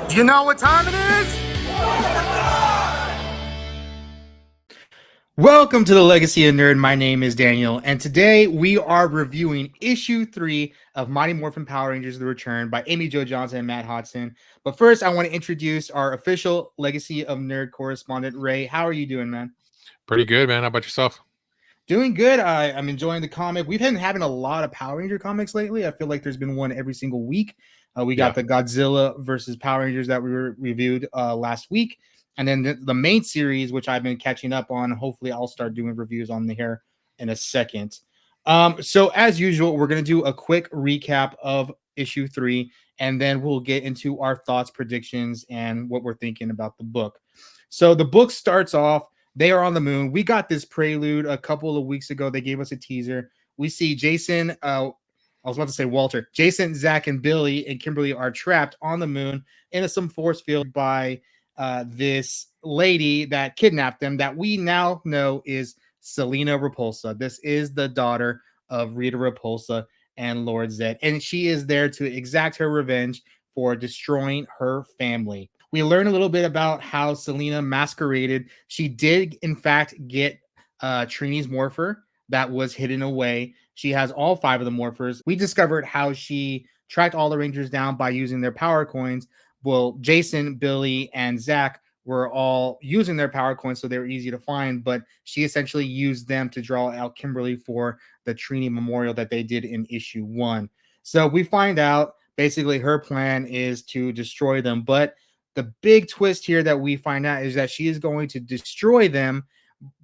Do you know what time it is? Welcome to the Legacy of Nerd. My name is Daniel, and today we are reviewing issue 3 of Mighty Morphin Power Rangers: The Return by Amy Jo Johnson and Matt Hotson. But first, I want to introduce our official Legacy of Nerd correspondent, Ray. How are you doing, man? Pretty good, man. How about yourself? Doing good. I'm enjoying the comic. We've been having a lot of Power Ranger comics lately. I feel like there's been one every single week. We got Yeah. the Godzilla versus Power Rangers that we reviewed last week. And then the main series, which I've been catching up on. Hopefully, I'll start doing reviews on the here in a second. So, as usual, we're going to do a quick recap of issue 3, and then we'll get into our thoughts, predictions, and what we're thinking about the book. So, the book starts off. They are on the moon. We got this prelude a couple of weeks ago. They gave us a teaser. We see Jason. I was about to say Walter. Jason, Zach, and Billy and Kimberly are trapped on the moon in some force field by this lady that kidnapped them, that we now know is Selena Repulsa. This is the daughter of Rita Repulsa and Lord Zedd, and she is there to exact her revenge for destroying her family. We learn a little bit about how Selena masqueraded. She did, in fact, get Trini's morpher that was hidden away. She has all 5 of the morphers. We discovered how she tracked all the Rangers down by using their power coins. Well, Jason, Billy, and Zach were all using their power coins, so they were easy to find, but she essentially used them to draw out Kimberly for the Trini memorial that they did in issue 1. So we find out basically her plan is to destroy them, but the big twist here that we find out is that she is going to destroy them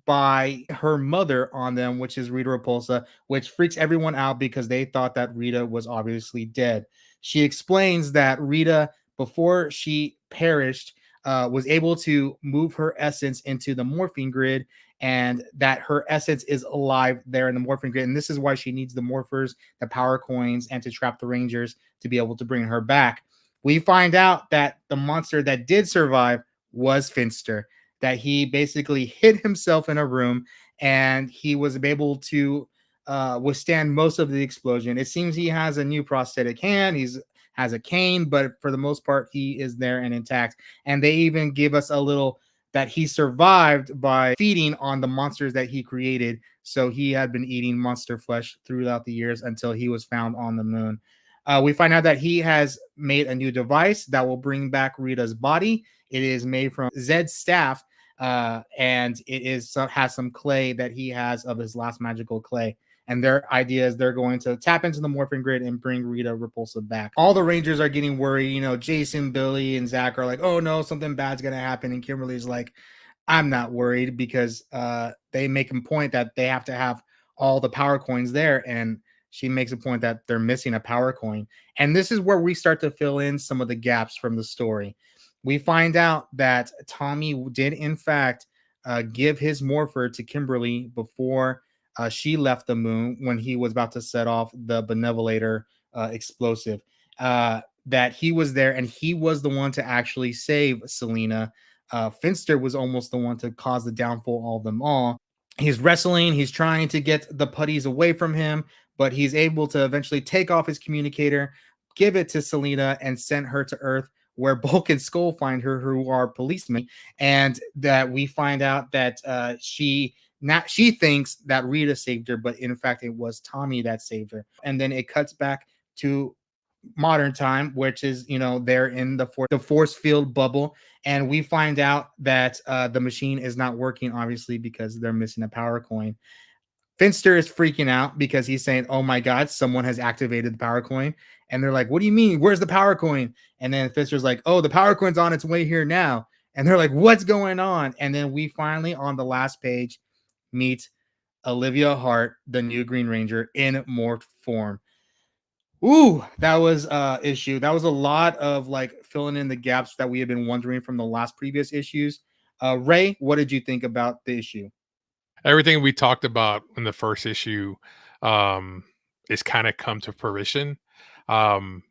by her mother on them, which is Rita Repulsa, which freaks everyone out because they thought that Rita was obviously dead. She explains that Rita, before she perished, was able to move her essence into the morphine grid, and that her essence is alive there in the morphine grid. And this is why she needs the morphers, the power coins, and to trap the Rangers to be able to bring her back. We find out that the monster that did survive was Finster, that he basically hid himself in a room and he was able to withstand most of the explosion. It seems he has a new prosthetic hand. He's has a cane, but for the most part, he is there and intact. And they even give us a little that he survived by feeding on the monsters that he created. So he had been eating monster flesh throughout the years until he was found on the moon. We find out that he has made a new device that will bring back Rita's body. It is made from Zedd's staff, and it is has some clay that he has of his last magical clay. And their idea is they're going to tap into the morphing grid and bring Rita Repulsa back. All the Rangers are getting worried. You know, Jason, Billy, and Zach are like, "Oh no, something bad's gonna happen." And Kimberly's like, "I'm not worried," because they make a point that they have to have all the power coins there, and she makes a point that they're missing a power coin. And this is where we start to fill in some of the gaps from the story. We find out that Tommy did, in fact, give his morpher to Kimberly before she left the moon when he was about to set off the Benevolenter explosive. That he was there and he was the one to actually save Selena. Finster was almost the one to cause the downfall of them all. He's wrestling, he's trying to get the putties away from him, but he's able to eventually take off his communicator, give it to Selena, and send her to Earth, where Bulk and Skull find her, who are policemen, and that we find out that she thinks that Rita saved her, but in fact it was Tommy that saved her. And then it cuts back to modern time, which is, you know, they're in the force field bubble, and we find out that the machine is not working, obviously, because they're missing a power coin. Finster is freaking out because he's saying, "Oh my God, someone has activated the power coin." And they're like, "What do you mean? Where's the power coin?" And then Finster's like, "Oh, the power coin's on its way here now." And they're like, "What's going on?" And then we finally, on the last page, meet Olivia Hart, the new Green Ranger in morphed form. Ooh, that was issue. That was a lot of like filling in the gaps that we had been wondering from the last previous issues. Ray, what did you think about the issue? Everything we talked about in the first issue um, is kind of come to fruition, um,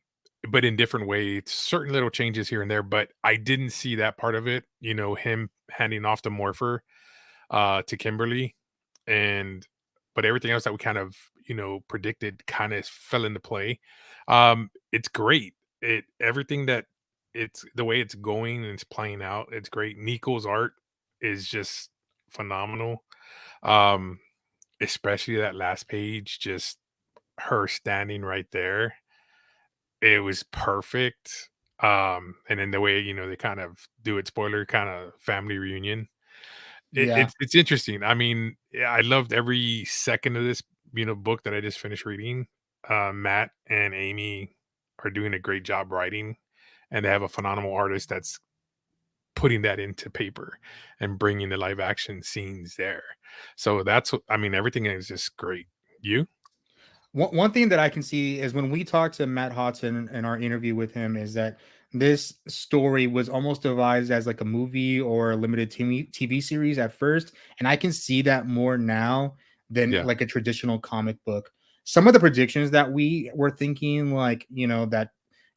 but in different ways. Certain little changes here and there, but I didn't see that part of it. You know, him handing off the morpher to Kimberly, and but everything else that we kind of predicted kind of fell into play. It's great. It everything that it's the way it's going and it's playing out. It's great. Nico's art is just phenomenal. Um, Especially that last page, just her standing right there. It was perfect. And then the way, they kind of do it, spoiler, kind of family reunion. Yeah. It's interesting. I mean, yeah, I loved every second of this, book that I just finished reading. Matt and Amy are doing a great job writing, and they have a phenomenal artist that's putting that into paper and bringing the live action scenes there. So I mean, everything is just great. You? One thing that I can see is when we talked to Matt Hotson in our interview with him is that this story was almost devised as like a movie or a limited TV series at first, and I can see that more now than Yeah. like a traditional comic book. Some of the predictions that we were thinking, like that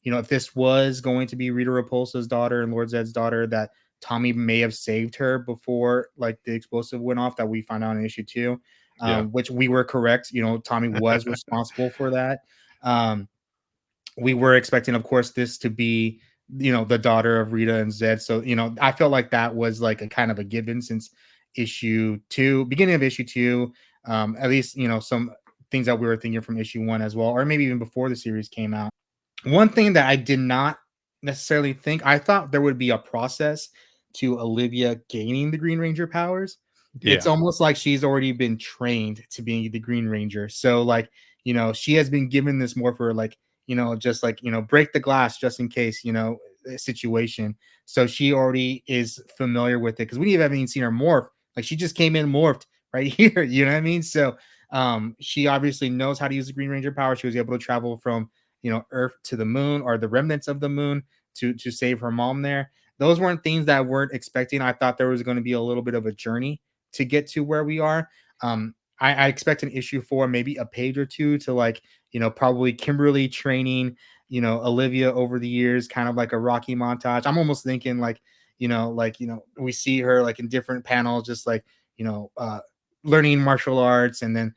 if this was going to be Rita Repulsa's daughter and Lord Zedd's daughter, that Tommy may have saved her before like the explosive went off that we found out in issue 2, Yeah. which we were correct. Tommy was responsible for that. Um, we were expecting, of course, this to be, the daughter of Rita and Zed. So, I felt like that was like a kind of a given since issue 2, beginning of issue 2. At least, some things that we were thinking from issue 1 as well, or maybe even before the series came out. One thing that I did not necessarily think, I thought there would be a process to Olivia gaining the Green Ranger powers. It's Yeah. almost like she's already been trained to be the Green Ranger. So like, she has been given this more for like, just like, break the glass just in case, a situation. So she already is familiar with it because we haven't even seen her morph. Like she just came in morphed right here. You know what I mean? So she obviously knows how to use the Green Ranger power. She was able to travel from Earth to the moon or the remnants of the moon to save her mom there. Those weren't things that I weren't expecting. I thought there was going to be a little bit of a journey to get to where we are. I expect an issue 4, maybe a page or two to like, probably Kimberly training, Olivia over the years, kind of like a Rocky montage. I'm almost thinking like, we see her like in different panels, just like, learning martial arts and then,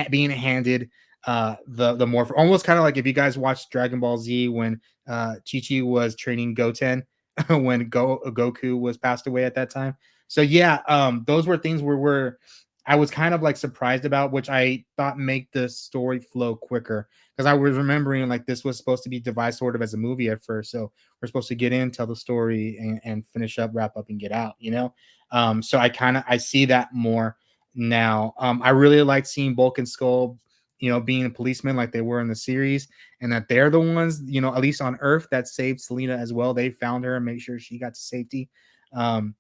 being handed the morph, almost kind of like if you guys watched Dragon Ball Z when Chi Chi was training Goten when Goku was passed away at that time. So yeah, those were things where I was kind of like surprised about, which I thought make the story flow quicker because I was remembering like this was supposed to be devised sort of as a movie at first. So we're supposed to get in, tell the story, and finish up, wrap up, and get out. So I see that more now. I really like seeing Bulk and Skull, being a policeman like they were in the series, and that they're the ones, at least on Earth, that saved Selena as well. They found her and made sure she got to safety. Um,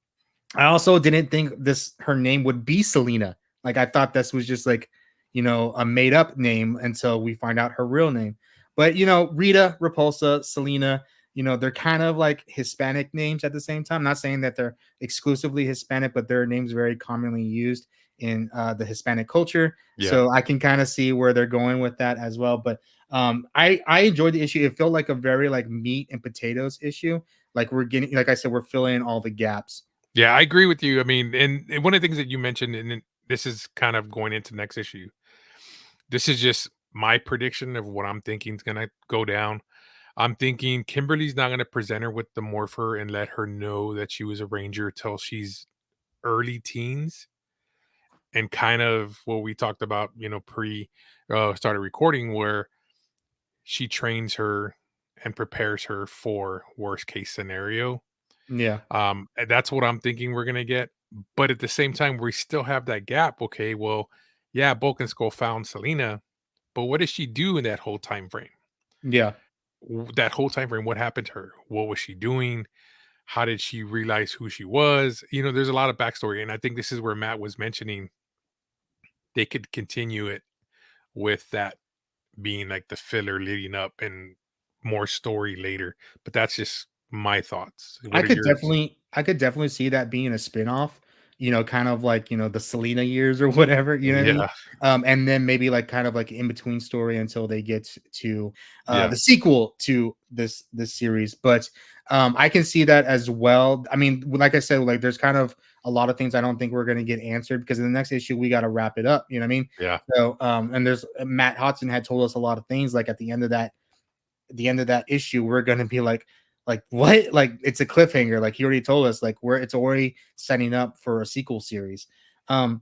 I also didn't think her name would be Selena. Like I thought this was just like, a made up name until we find out her real name. But Rita, Repulsa, Selena, they're kind of like Hispanic names at the same time. Not saying that they're exclusively Hispanic, but their names very commonly used in the Hispanic culture. Yeah. So I can kind of see where they're going with that as well. But I enjoyed the issue. It felt like a very like meat and potatoes issue. Like we're getting, like I said, we're filling in all the gaps. Yeah, I agree with you. I mean, and one of the things that you mentioned, and this is kind of going into the next issue. This is just my prediction of what I'm thinking is gonna go down. I'm thinking Kimberly's not gonna present her with the morpher and let her know that she was a ranger till she's early teens, and kind of what we talked about, pre started recording, where she trains her and prepares her for worst case scenario. Yeah. And that's what I'm thinking we're gonna get. But at the same time, we still have that gap. Okay, well, yeah, Bulk and Skull found Selena, but what did she do in that whole time frame? Yeah. That whole time frame, what happened to her? What was she doing? How did she realize who she was? There's a lot of backstory, and I think this is where Matt was mentioning they could continue it with that being like the filler leading up and more story later. But that's just my thoughts. I What are could yours? definitely see that being a spin-off, kind of like, the Selena years or whatever, you know what I mean? Yeah, And then maybe like kind of like in between story until they get to yeah, the sequel to this series. But I can see that as well. I mean, like I said, like there's kind of a lot of things I don't think we're gonna get answered because in the next issue we gotta wrap it up, you know what I mean? yeah, So and there's Matt Hotson had told us a lot of things like at the end of that issue, we're gonna be like, Like what? Like it's a cliffhanger. Like he already told us. Like it's already setting up for a sequel series. Um,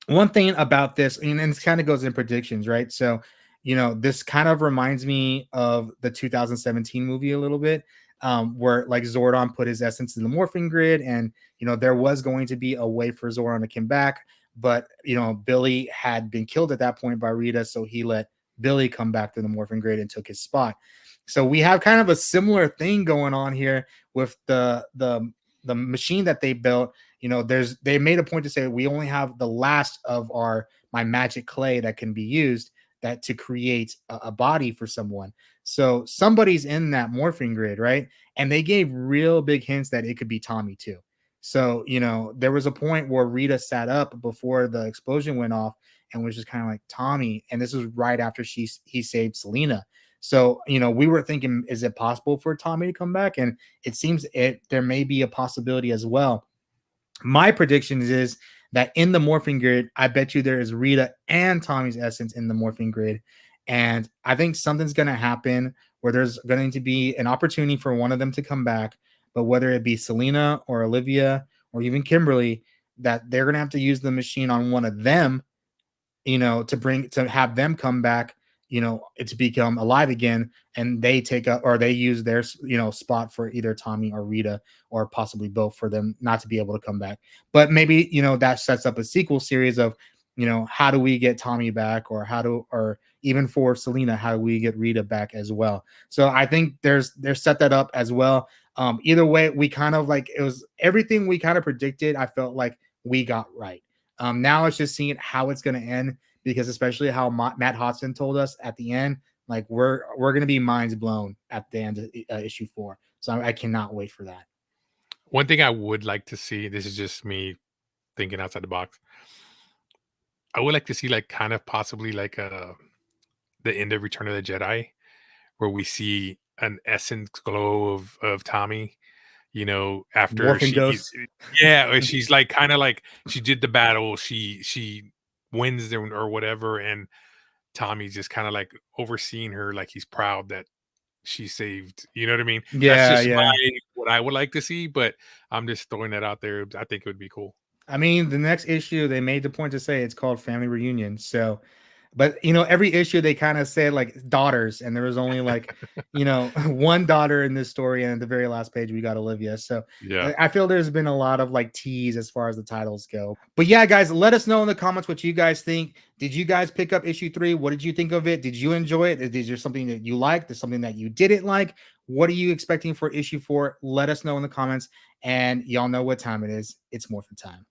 One thing about this, and this kind of goes in predictions, right? So, this kind of reminds me of the 2017 movie a little bit, where like Zordon put his essence in the morphing grid, and there was going to be a way for Zordon to come back, but Billy had been killed at that point by Rita, so he let Billy come back to the morphing grid and took his spot. So we have kind of a similar thing going on here with the machine that they built. They made a point to say we only have the last of my magic clay that can be used that to create a body for someone. So somebody's in that morphing grid, right? And they gave real big hints that it could be Tommy too. So, there was a point where Rita sat up before the explosion went off and was just kind of like Tommy. And this was right after he saved Selena. So, we were thinking, is it possible for Tommy to come back? And it seems there may be a possibility as well. My predictions is that in the morphing grid, I bet you there is Rita and Tommy's essence in the morphing grid. And I think something's going to happen where there's going to be an opportunity for one of them to come back. But whether it be Selena or Olivia or even Kimberly, that they're going to have to use the machine on one of them, to have them come back, to become alive again, and they take up or they use their spot for either Tommy or Rita or possibly both for them not to be able to come back. But maybe that sets up a sequel series of how do we get Tommy back, or or even for Selena, how do we get Rita back as well. So I think they're set that up as well. Either way, we kind of like, it was everything we kind of predicted. I felt like we got right. Now it's just seeing how it's going to end, because especially how Matt Hotson told us at the end, like we're going to be minds blown at the end of issue 4. So I cannot wait for that. One thing I would like to see, this is just me thinking outside the box. I would like to see like kind of possibly like the end of Return of the Jedi, where we see an essence glow of Tommy, after Morphin she Ghost. yeah, she's like kind of like she did the battle, she wins them or whatever, and Tommy's just kind of like overseeing her, like he's proud that she saved, you know what I mean? That's Yeah, just yeah. what I would like to see, but I'm just throwing that out there. I think it would be cool. I mean, the next issue they made the point to say it's called Family Reunion. So, but every issue they kind of said like daughters, and there was only like one daughter in this story, and at the very last page we got Olivia. So Yeah. I feel there's been a lot of like tease as far as the titles go. But yeah, guys, let us know in the comments what you guys think. Did you guys pick up issue 3? What did you think of it? Did you enjoy it? Is there something that you liked? Is something that you didn't like? What are you expecting for issue 4? Let us know in the comments. And y'all know what time it is. It's morphin' time.